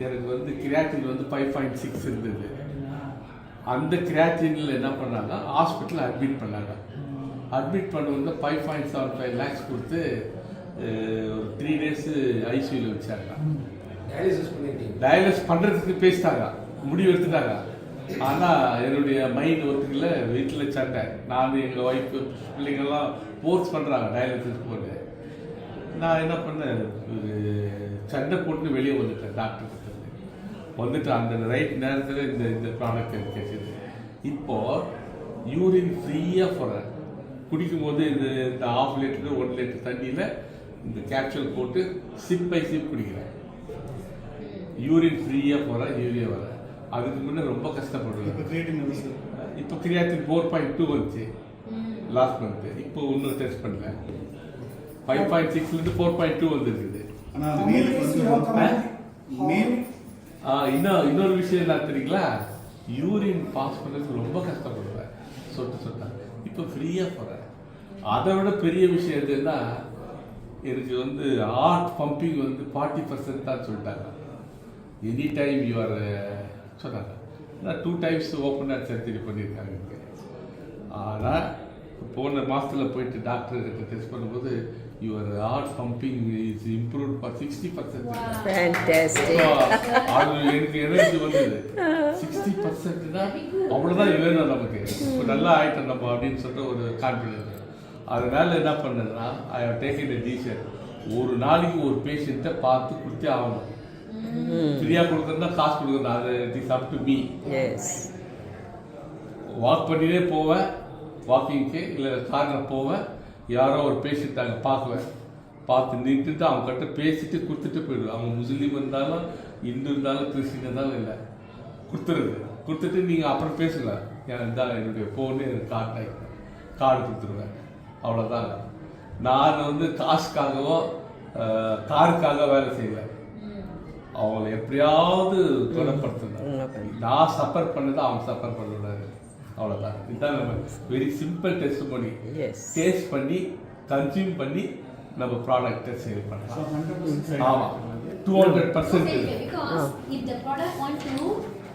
எனக்கு வந்து கிரியாட்டின் வந்து 5.6 இருந்தது. அந்த கிரியாட்டினில் என்ன பண்ணாங்க, ஹாஸ்பிட்டலில் அட்மிட் பண்ணாங்க. அட்மிட் பண்ண வந்து 5.75 lakhs கொடுத்து ஒரு 3 days ஐசியூவில் வச்சாங்க. டயாலிசிஸ் பண்ணுறதுக்கு பேசிட்டாங்க, முடிவு எடுத்துட்டாங்க. ஆனால் என்னுடைய மைண்ட் ஒர்க்குல வீட்டில் சண்டை. நான் எங்கள் ஒய்ஃபு பிள்ளைங்கள்லாம் ஃபோர்ஸ் பண்ணுறாங்க டயாலிசிஸ் போட்டு. நான் என்ன பண்ணேன், சண்டை போட்டு வெளியே வந்துட்டேன். டாக்டர் வந்துட்டு அந்த ரைட் நேரத்தில் இந்த ப்ராடக்ட் எனக்கு கிடைச்சிது. இப்போது யூரின் ஃப்ரீயாக போகிறேன். குடிக்கும்போது இந்த 1/2 லிட்டர் 1 லிட்டர் தண்ணியில் இந்த கேப்சூல் போட்டு சிப் பை சிப் குடிக்கிறேன். யூரின் ஃப்ரீயாக போகிறேன், யூரியா வரேன். அதுக்கு முன்னே ரொம்ப கஷ்டப்படுவேன். இப்போ கிரியாட்டின் 4.2 வந்துச்சு லாஸ்ட் மந்த்து. இப்போ இன்னும் டெஸ்ட் பண்ணல. 5.6 4.2 வந்துருக்குது. இன்னொரு விஷயம் என்ன தெரியுங்களா, யூரின் பாஸ் பண்ணுறதுக்கு ரொம்ப கஷ்டப்படுவேன், சொட்டா. இப்போ ஃப்ரீயாக போகிறேன். அதை விட பெரிய விஷயம் எதுன்னா, எனக்கு வந்து ஹார்ட் பம்பிங் வந்து 40% தான் சொல்லிட்டாங்க. எனி டைம் யூஆர் சொன்னாங்க. 2 times ஓப்பன் ஹார்ட் சர்ஜரி பண்ணியிருக்காங்க. ஆனால் போன மாதத்தில் போயிட்டு டாக்டர்கிட்ட டெஸ்ட் பண்ணும்போது your heart pumping is improved for 60%. அது எனக்கு எனர்ஜி வந்தது 60%. அவ்வளோதான் வேணும் நமக்கு, இப்போ நல்லா ஆகிட்டோம் நம்ம அப்படின்னு சொல்லிட்டு ஒரு கான்ஃபிடென்ஸ். அதனால என்ன பண்ணதுன்னா, I have taken a decision. ஒரு நாளைக்கு ஒரு பேஷண்ட்டை பார்த்து கொடுத்தே ஆகணும். ஃப்ரீயாக கொடுக்குறதா காசு கொடுக்குறது, அது it is up to me. Walk பண்ணியே போவேன், வாக்கிங்க்கு இல்லை காரில் போவேன். யாரோ ஒரு பேஷண்ட் அங்கே பார்க்குவேன், பார்த்து நின்றுட்டு அவங்ககிட்ட பேசிட்டு கொடுத்துட்டு போயிடுவேன். அவங்க முஸ்லீம் இருந்தாலும் இந்து இருந்தாலும் கிறிஸ்டின் இருந்தாலும் இல்லை, கொடுத்துட்டு நீங்கள் அப்புறம் பேசுங்க. எனக்கு தான் என்னுடைய ஃபோனு கார்டு கொடுத்துருவேன். அவ்வளோதான். நான் வந்து காசுக்காகவோ காருக்காக வேலை செய்வேன். அவங்கள எப்படியாவது குணப்படுத்தணும். நான் சஃபர் பண்ணதை அவங்க சஃபர் பண்ணக்கூடாது. அவ்வளோதான். இதுதான் நம்ம வெரி சிம்பிள் டெஸ்ட் பண்ணி டேஸ்ட் பண்ணி கன்சியூம் பண்ணி நம்ம ப்ராடக்டை சேல் பண்ணலாம். ஆமாம், 200%. Because if the product want to